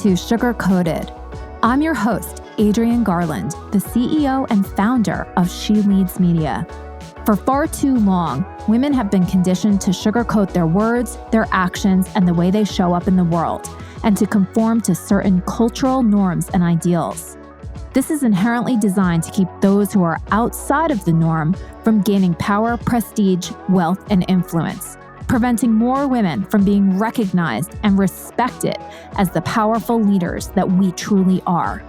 to Sugar Coated. I'm your host, Adrienne Garland, the CEO and founder of She Leads Media. For far too long, women have been conditioned to sugarcoat their words, their actions, and the way they show up in the world, and to conform to certain cultural norms and ideals. This is inherently designed to keep those who are outside of the norm from gaining power, prestige, wealth, and influence, preventing more women from being recognized and respected as the powerful leaders that we truly are.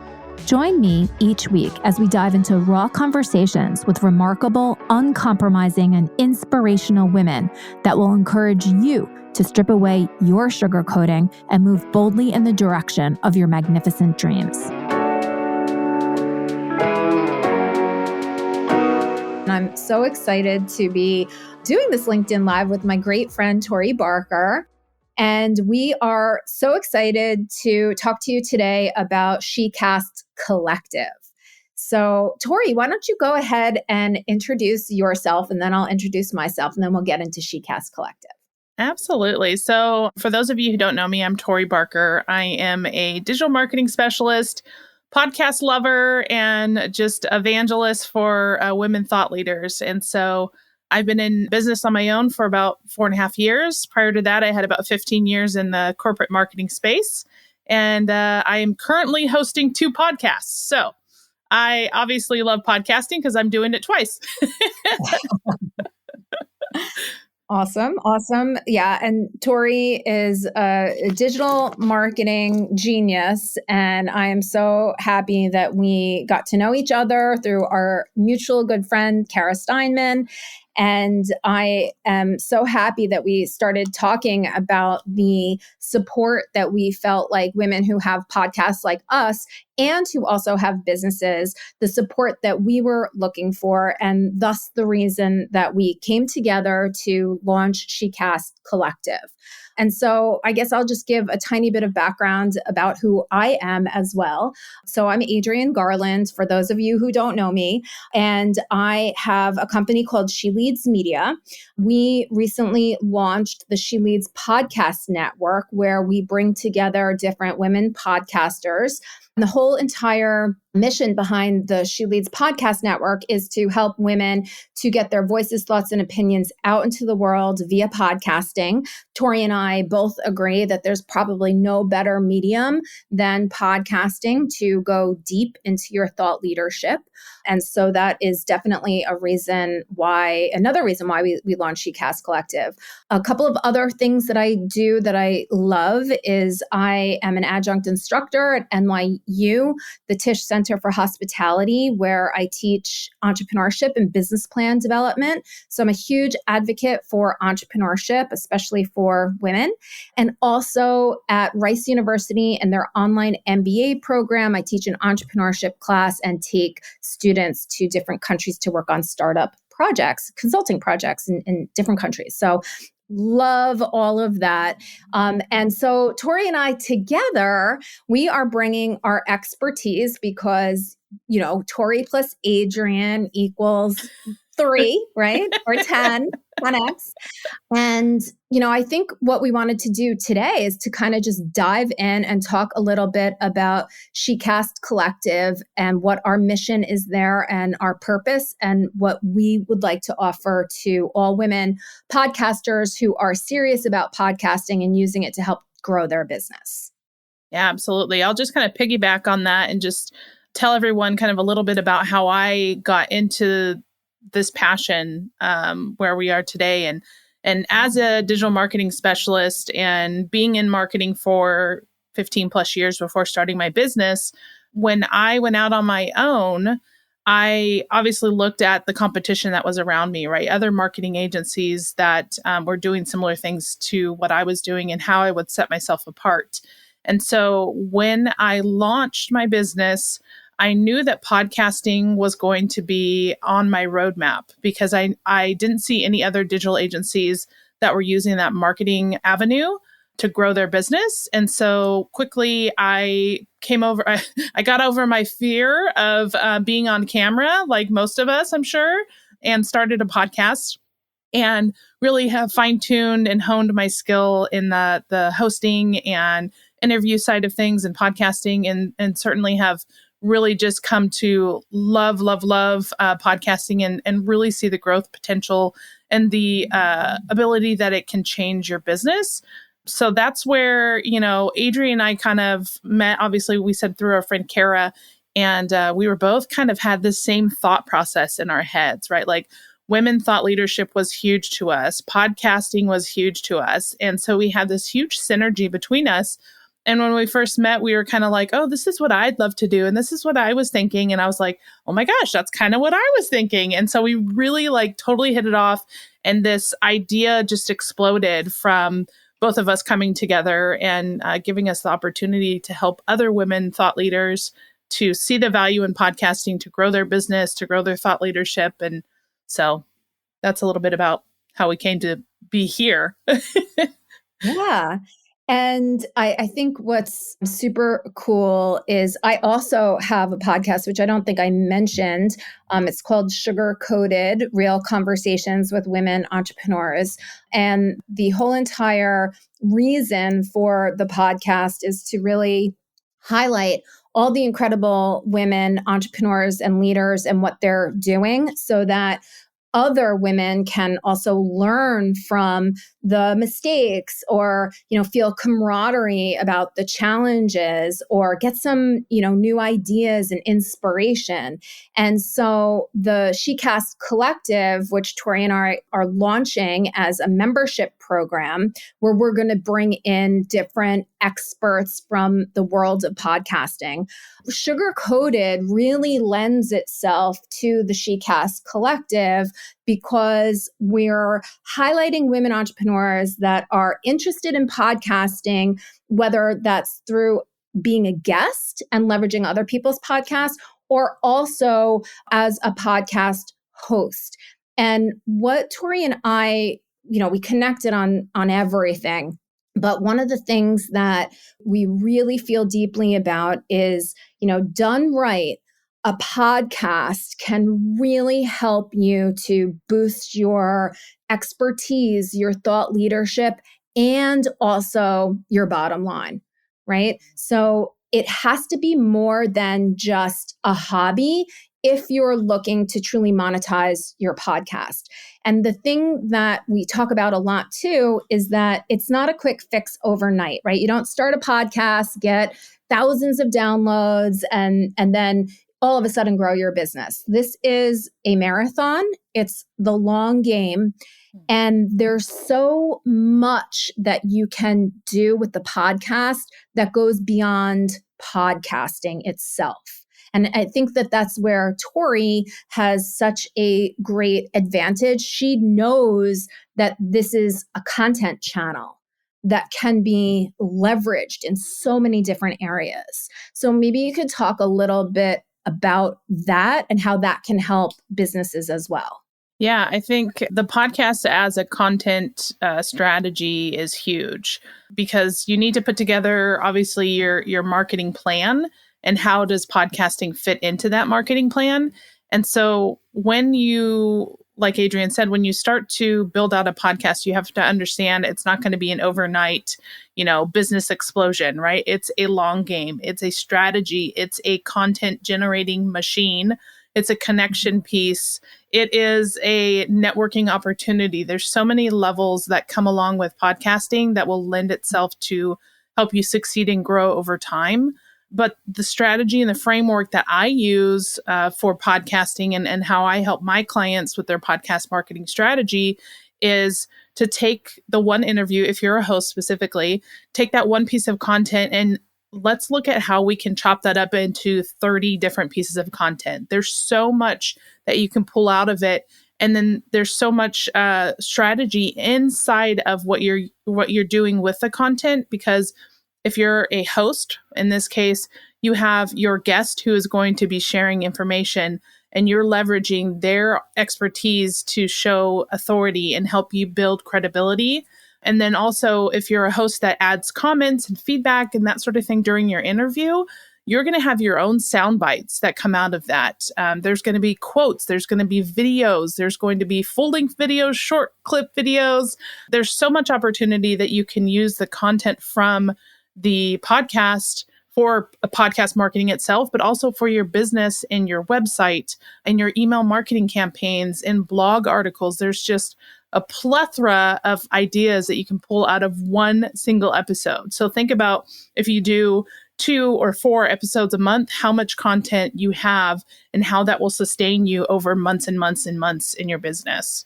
Join me each week as we dive into raw conversations with remarkable, uncompromising, and inspirational women that will encourage you to strip away your sugarcoating and move boldly in the direction of your magnificent dreams. I'm so excited to be doing this LinkedIn Live with my great friend, Tori Barker. And we are so excited to talk to you today about SheCast Collective. So, Tori, why don't you go ahead and introduce yourself, and then I'll introduce myself, and then we'll get into SheCast Collective. Absolutely. So for those of you who don't know me, I'm Tori Barker. I am a digital marketing specialist, podcast lover, and just evangelist for women thought leaders. And so I've been in business on my own for about 4.5 years. Prior to that, I had about 15 years in the corporate marketing space. And I am currently hosting 2 podcasts. So I obviously love podcasting because I'm doing it twice. Awesome. Yeah. And Tori is a digital marketing genius. And I am so happy that we got to know each other through our mutual good friend, Kara Steinman. And I am so happy that we started talking about the support that we felt like women who have podcasts like us and who also have businesses, the support that we were looking for, and thus the reason that we came together to launch SheCast Collective. And so I guess I'll just give a tiny bit of background about who I am as well. So I'm Adrienne Garland, for those of you who don't know me, and I have a company called She Leads Media. We recently launched the She Leads Podcast Network, where we bring together different women podcasters. And the whole entire mission behind the She Leads Podcast Network is to help women to get their voices, thoughts, and opinions out into the world via podcasting. Tori and I both agree that there's probably no better medium than podcasting to go deep into your thought leadership. And so that is definitely another reason why we launched SheCast Collective. A couple of other things that I do that I love is I am an adjunct instructor at NYU, the Tisch Center for Hospitality, where I teach entrepreneurship and business plan development. So I'm a huge advocate for entrepreneurship, especially for women. And also at Rice University and their online MBA program, I teach an entrepreneurship class and take students to different countries to work on startup projects, consulting projects in different countries. So love all of that. And so Tori and I together, we are bringing our expertise because, Tori plus Adrienne equals 3, right? Or 10x. And, I think what we wanted to do today is to kind of just dive in and talk a little bit about SheCast Collective and what our mission is there and our purpose and what we would like to offer to all women podcasters who are serious about podcasting and using it to help grow their business. Yeah, absolutely. I'll just kind of piggyback on that and just tell everyone kind of a little bit about how I got into this passion where we are today. And as a digital marketing specialist and being in marketing for 15 plus years before starting my business, when I went out on my own, I obviously looked at the competition that was around me, right? Other marketing agencies that were doing similar things to what I was doing and how I would set myself apart. And so when I launched my business, I knew that podcasting was going to be on my roadmap because I didn't see any other digital agencies that were using that marketing avenue to grow their business. And so quickly I got over my fear of being on camera, like most of us, I'm sure, and started a podcast and really have fine-tuned and honed my skill in the hosting and interview side of things and podcasting, and certainly have really just come to love podcasting and really see the growth potential and the ability that it can change your business. So that's where, Adrienne and I kind of met. Obviously, we said through our friend Kara, and we were both kind of had the same thought process in our heads, right? Like women thought leadership was huge to us. Podcasting was huge to us. And so we had this huge synergy between us. And when we first met, we were kind of like, oh, this is what I'd love to do. And this is what I was thinking. And I was like, oh my gosh, that's kind of what I was thinking. And so we really like totally hit it off. And this idea just exploded from both of us coming together and giving us the opportunity to help other women thought leaders to see the value in podcasting, to grow their business, to grow their thought leadership. And so that's a little bit about how we came to be here. Yeah. And I think what's super cool is I also have a podcast, which I don't think I mentioned. It's called Sugar Coated: Real Conversations with Women Entrepreneurs. And the whole entire reason for the podcast is to really highlight all the incredible women entrepreneurs and leaders and what they're doing so that other women can also learn from the mistakes or, feel camaraderie about the challenges or get some, new ideas and inspiration. And so the SheCast Collective, which Tori and I are launching as a membership program, where we're going to bring in different experts from the world of podcasting. Sugar Coated really lends itself to the SheCast Collective because we're highlighting women entrepreneurs that are interested in podcasting, whether that's through being a guest and leveraging other people's podcasts, or also as a podcast host. And what Tori and I, we connected on everything. But one of the things that we really feel deeply about is, done right, a podcast can really help you to boost your expertise, your thought leadership, and also your bottom line, right? So it has to be more than just a hobby if you're looking to truly monetize your podcast. And the thing that we talk about a lot too is that it's not a quick fix overnight, right? You don't start a podcast, get thousands of downloads, and then all of a sudden grow your business. This is a marathon. It's the long game. And there's so much that you can do with the podcast that goes beyond podcasting itself. And I think that that's where Tori has such a great advantage. She knows that this is a content channel that can be leveraged in so many different areas. So maybe you could talk a little bit about that and how that can help businesses as well. Yeah, I think the podcast as a content strategy is huge because you need to put together, obviously, your marketing plan and how does podcasting fit into that marketing plan. And so when you, like Adrienne said, when you start to build out a podcast, you have to understand it's not going to be an overnight, business explosion, right? It's a long game. It's a strategy. It's a content generating machine. It's a connection piece. It is a networking opportunity. There's so many levels that come along with podcasting that will lend itself to help you succeed and grow over time. But the strategy and the framework that I use for podcasting and how I help my clients with their podcast marketing strategy is to take the one interview, if you're a host specifically, take that one piece of content and let's look at how we can chop that up into 30 different pieces of content. There's so much that you can pull out of it. And then there's so much strategy inside of what you're doing with the content, because if you're a host, in this case, you have your guest who is going to be sharing information and you're leveraging their expertise to show authority and help you build credibility. And then also, if you're a host that adds comments and feedback and that sort of thing during your interview, you're going to have your own sound bites that come out of that. There's going to be quotes. There's going to be videos. There's going to be full-length videos, short clip videos. There's so much opportunity that you can use the content from the podcast for a podcast marketing itself, but also for your business and your website and your email marketing campaigns and blog articles. There's just a plethora of ideas that you can pull out of one single episode. So think about if you do 2 or 4 episodes a month, how much content you have and how that will sustain you over months and months and months in your business.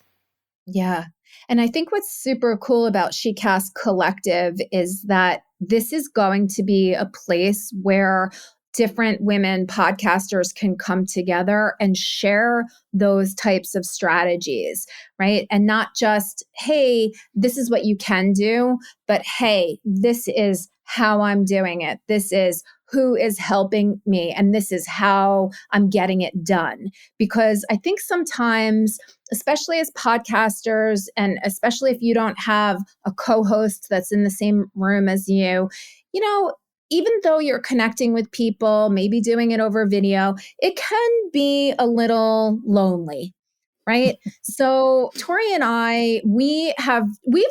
Yeah. And I think what's super cool about SheCast Collective is that this is going to be a place where different women podcasters can come together and share those types of strategies, right? And not just, hey, this is what you can do, but hey, this is how I'm doing it. This is who is helping me, and this is how I'm getting it done. Because I think sometimes, especially as podcasters, and especially if you don't have a co-host that's in the same room as you, even though you're connecting with people, maybe doing it over video, it can be a little lonely. Right. So Tori and I, we've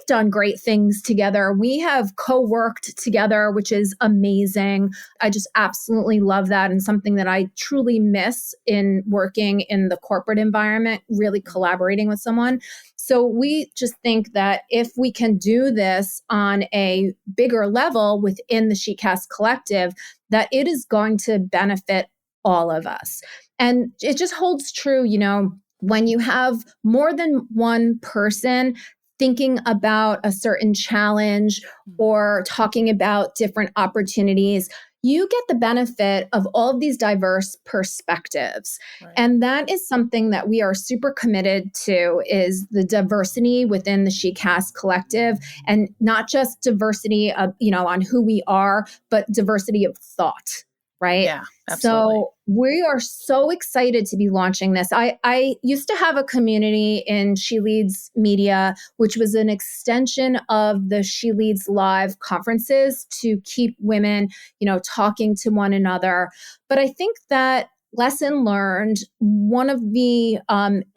done great things together. We have co-worked together, which is amazing. I just absolutely love that, and something that I truly miss in working in the corporate environment, really collaborating with someone. So we just think that if we can do this on a bigger level within the SheCast Collective, that it is going to benefit all of us. And it just holds true, when you have more than one person thinking about a certain challenge or talking about different opportunities, you get the benefit of all of these diverse perspectives. Right. And that is something that we are super committed to, is the diversity within the SheCast Collective, and not just diversity of, on who we are, but diversity of thought. Right. Yeah, absolutely. So we are so excited to be launching this. I used to have a community in She Leads Media, which was an extension of the She Leads Live conferences to keep women, talking to one another. But I think that lesson learned, one of the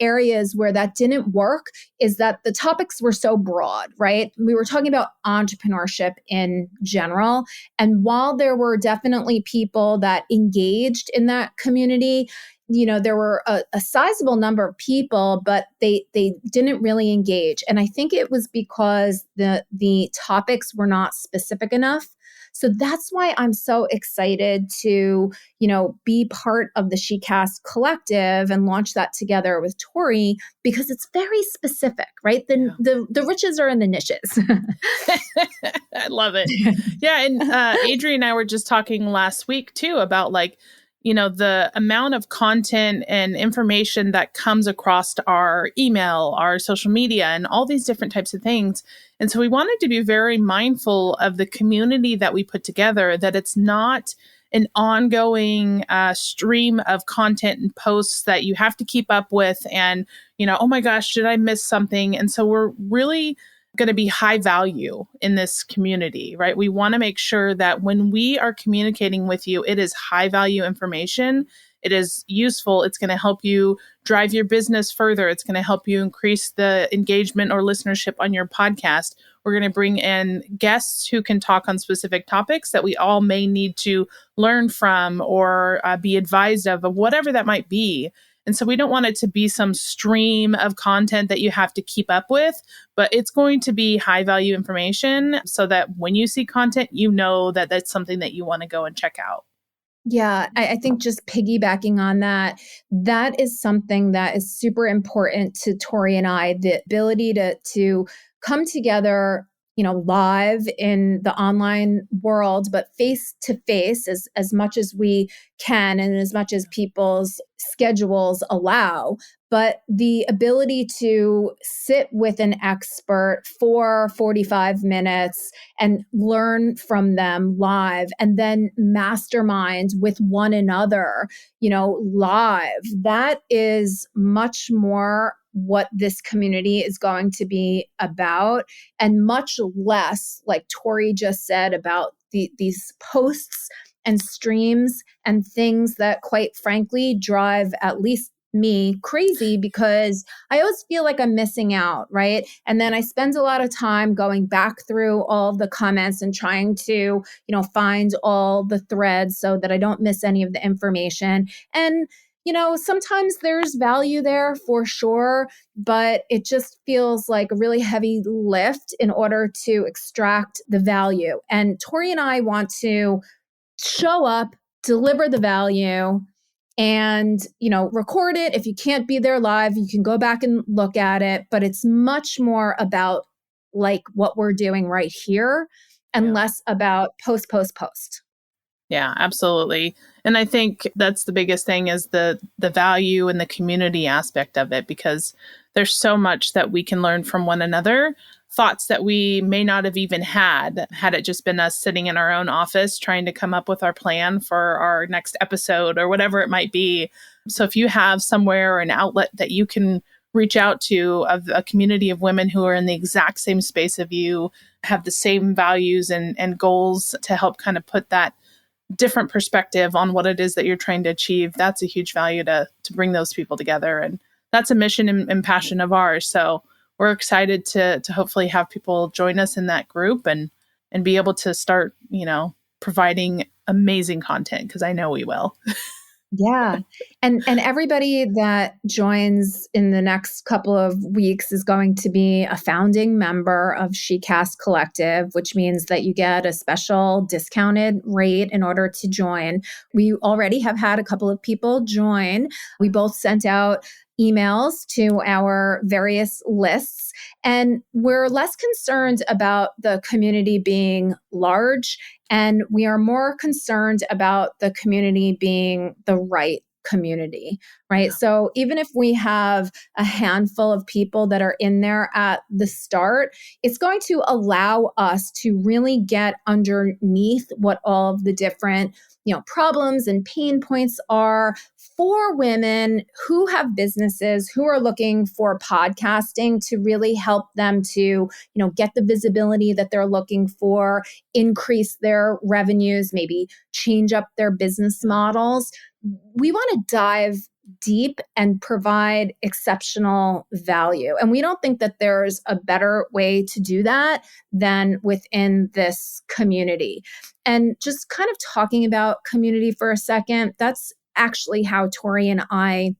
areas where that didn't work is that the topics were so broad, right? We were talking about entrepreneurship in general. And while there were definitely people that engaged in that community, there were a sizable number of people, but they didn't really engage. And I think it was because the topics were not specific enough. So that's why I'm so excited to, be part of the SheCast Collective and launch that together with Tori, because it's very specific, right? The riches are in the niches. I love it. Yeah. And Adrienne and I were just talking last week too about the amount of content and information that comes across our email, our social media, and all these different types of things. And so we wanted to be very mindful of the community that we put together, that it's not an ongoing stream of content and posts that you have to keep up with. And, oh my gosh, did I miss something? And so we're really going to be high value in this community, right? We want to make sure that when we are communicating with you, it is high value information. It is useful. It's going to help you drive your business further. It's going to help you increase the engagement or listenership on your podcast. We're going to bring in guests who can talk on specific topics that we all may need to learn from or be advised of whatever that might be. And so we don't want it to be some stream of content that you have to keep up with, but it's going to be high value information so that when you see content, that that's something that you want to go and check out. Yeah, I think just piggybacking on that is something that is super important to Tori and I, the ability to come together, live in the online world, but face to face as much as we can and as much as people's schedules allow. But the ability to sit with an expert for 45 minutes and learn from them live, and then mastermind with one another, live, that is much more what this community is going to be about, and much less, like Tori just said, about these posts and streams and things that, quite frankly, drive at least me crazy because I always feel like I'm missing out, right? And then I spend a lot of time going back through all of the comments and trying to, find all the threads so that I don't miss any of the information. And sometimes there's value there for sure, but it just feels like a really heavy lift in order to extract the value. And Tori and I want to show up, deliver the value, and record it. If you can't be there live, you can go back and look at it, but it's much more about like what we're doing right here and less about post. Yeah, absolutely. And I think that's the biggest thing is the value and the community aspect of it, because there's so much that we can learn from one another, thoughts that we may not have even had it just been us sitting in our own office trying to come up with our plan for our next episode or whatever it might be. So if you have somewhere or an outlet that you can reach out to of a community of women who are in the exact same space of you, have the same values and goals to help kind of put that different perspective on what it is that you're trying to achieve, that's a huge value to bring those people together. And that's a mission and passion of ours. So we're excited to hopefully have people join us in that group and be able to start, providing amazing content, because I know we will. Yeah. And everybody that joins in the next couple of weeks is going to be a founding member of SheCast Collective, which means that you get a special discounted rate in order to join. We already have had a couple of people join. We both sent out emails to our various lists, and we're less concerned about the community being large, and we are more concerned about the community being the right community, right? So even if we have a handful of people that are in there at the start, it's going to allow us to really get underneath what all of the different problems and pain points are for women who have businesses, who are looking for podcasting to really help them to, get the visibility that they're looking for, increase their revenues, maybe change up their business models. We want to dive deep and provide exceptional value. And we don't think that there's a better way to do that than within this community. And just kind of talking about community for a second, that's actually how Tori and I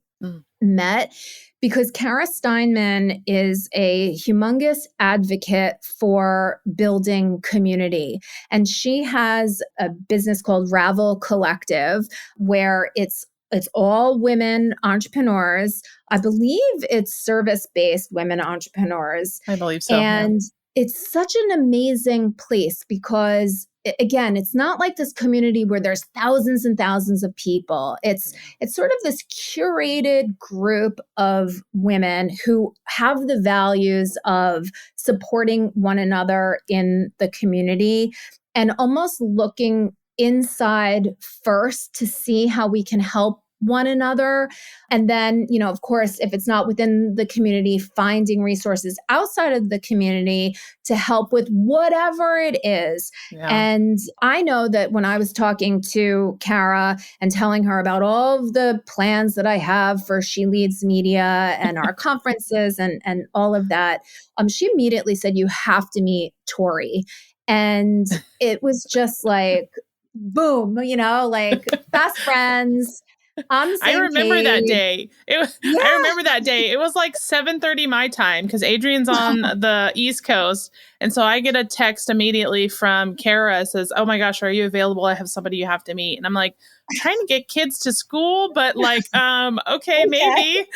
met, because Kara Steinman is a humongous advocate for building community. And she has a business called Ravel Collective, where it's all women entrepreneurs. I believe it's service-based women entrepreneurs. I believe so. And it's such an amazing place because, again, it's not like this community where there's thousands and thousands of people. It's sort of this curated group of women who have the values of supporting one another in the community and almost looking inside first to see how we can help one another. And then, of course, if it's not within the community, finding resources outside of the community to help with whatever it is. Yeah. And I know that when I was talking to Kara and telling her about all of the plans that I have for She Leads Media and our conferences and all of that, she immediately said, "You have to meet Tori." And it was just like, boom, like best friends. I remember that day. I remember that day. It was like 7:30 my time because Adrienne's on the East Coast. And so I get a text immediately from Kara, says, "Oh my gosh, are you available? I have somebody you have to meet." And I'm like, I'm trying to get kids to school, but like, okay, maybe.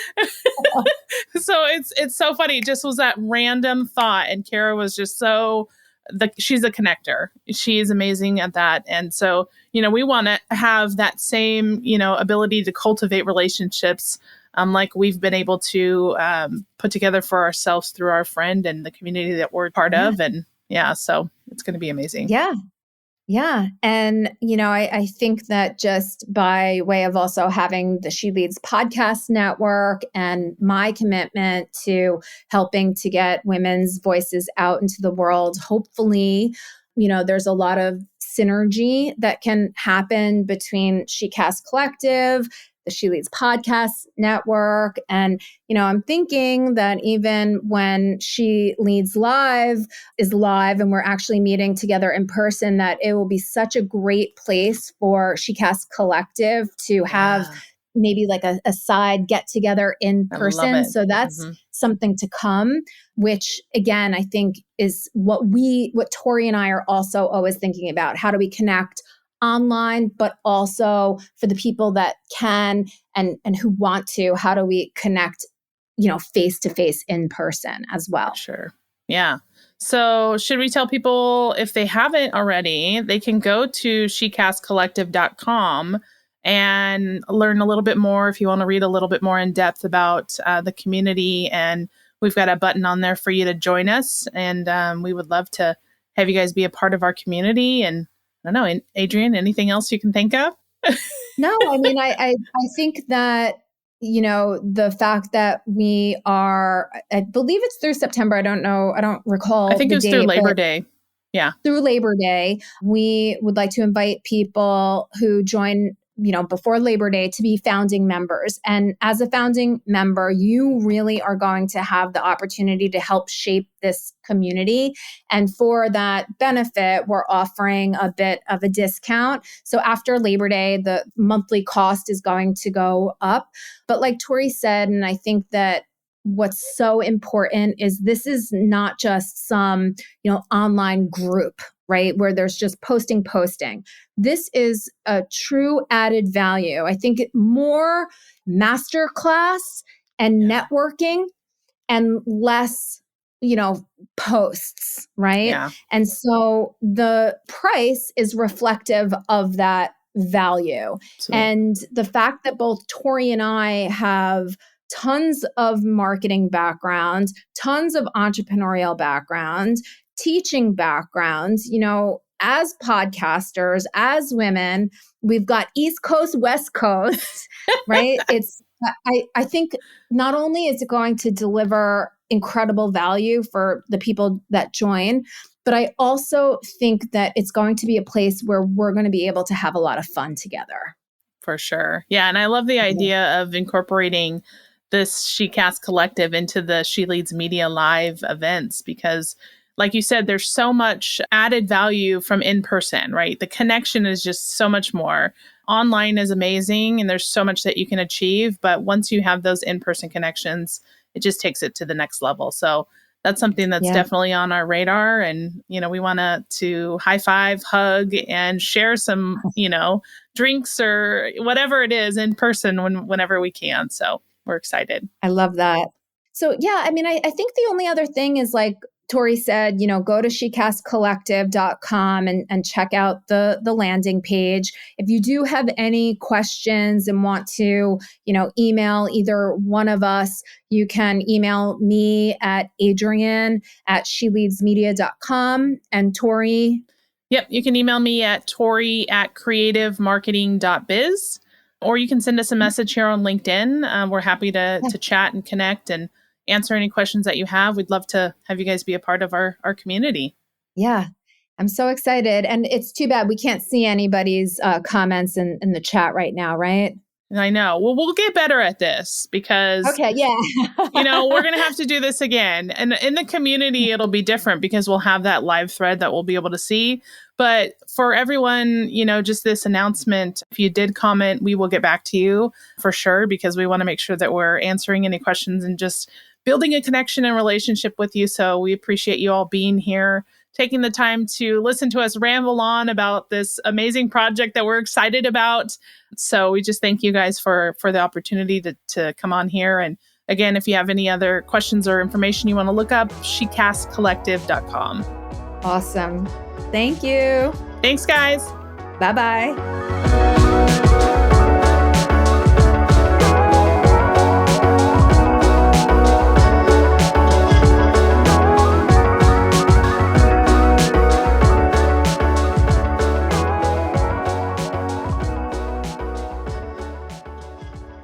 So it's so funny. It just was that random thought. And Kara was just she's a connector. She is amazing at that. And so, we want to have that same, ability to cultivate relationships like we've been able to put together for ourselves through our friend and the community that we're part of. And so it's going to be amazing. Yeah. Yeah. And, I think that just by way of also having the She Leads podcast network and my commitment to helping to get women's voices out into the world, hopefully, there's a lot of synergy that can happen between SheCast Collective, the She Leads podcast network. And, I'm thinking that even when She Leads Live is live and we're actually meeting together in person, that it will be such a great place for SheCast Collective to have maybe like a side get together in person. So that's something to come, which again, I think is what Tori and I are also always thinking about. How do we connect online, but also for the people that can and who want to, how do we connect, face to face in person as well? Sure. Yeah. So should we tell people, if they haven't already, they can go to SheCastCollective.com and learn a little bit more if you want to read a little bit more in depth about the community. And we've got a button on there for you to join us. And we would love to have you guys be a part of our community. And I don't know, Adrienne, anything else you can think of? No, I mean, I think that, the fact that we are, I believe it's through September. I don't know. I don't recall. I think it was through Labor Day. Yeah. Through Labor Day, we would like to invite people who join before Labor Day to be founding members. And as a founding member, you really are going to have the opportunity to help shape this community. And for that benefit, we're offering a bit of a discount. So after Labor Day, the monthly cost is going to go up. But like Tori said, and I think that what's so important is this is not just some, online group, right? Where there's just posting. This is a true added value. I think more masterclass and networking and less, posts, right? Yeah. And so the price is reflective of that value. And the fact that both Tori and I have tons of marketing backgrounds, tons of entrepreneurial backgrounds, teaching backgrounds, as podcasters, as women, we've got East Coast, West Coast, right? I think not only is it going to deliver incredible value for the people that join, but I also think that it's going to be a place where we're going to be able to have a lot of fun together. For sure. Yeah. And I love the idea of incorporating this SheCast Collective into the She Leads Media Live events, because like you said, there's so much added value from in person, right? The connection is just so much more. Online is amazing and there's so much that you can achieve. But once you have those in-person connections, it just takes it to the next level. So that's something that's definitely on our radar. And, we want to high five, hug, and share some, drinks or whatever it is in person whenever we can. So we're excited. I love that. So, I mean, I think the only other thing is, like Tori said, go to SheCastCollective.com and check out the landing page. If you do have any questions and want to, email either one of us, you can email me at Adrienne@SheLeadsMedia.com and Tori. Yep. You can email me at Tori@creativemarketing.biz, or you can send us a message here on LinkedIn. We're happy to chat and connect and answer any questions that you have. We'd love to have you guys be a part of our community. Yeah, I'm so excited. And it's too bad we can't see anybody's comments in the chat right now, right? I know. Well, we'll get better at this because, we're going to have to do this again. And in the community, it'll be different because we'll have that live thread that we'll be able to see. But for everyone, just this announcement, if you did comment, we will get back to you for sure, because we want to make sure that we're answering any questions and just building a connection and relationship with you. So we appreciate you all being here, taking the time to listen to us ramble on about this amazing project that we're excited about. So we just thank you guys for the opportunity to come on here. And again, if you have any other questions or information you want to look up, SheCastCollective.com. Awesome. Thank you. Thanks, guys. Bye-bye.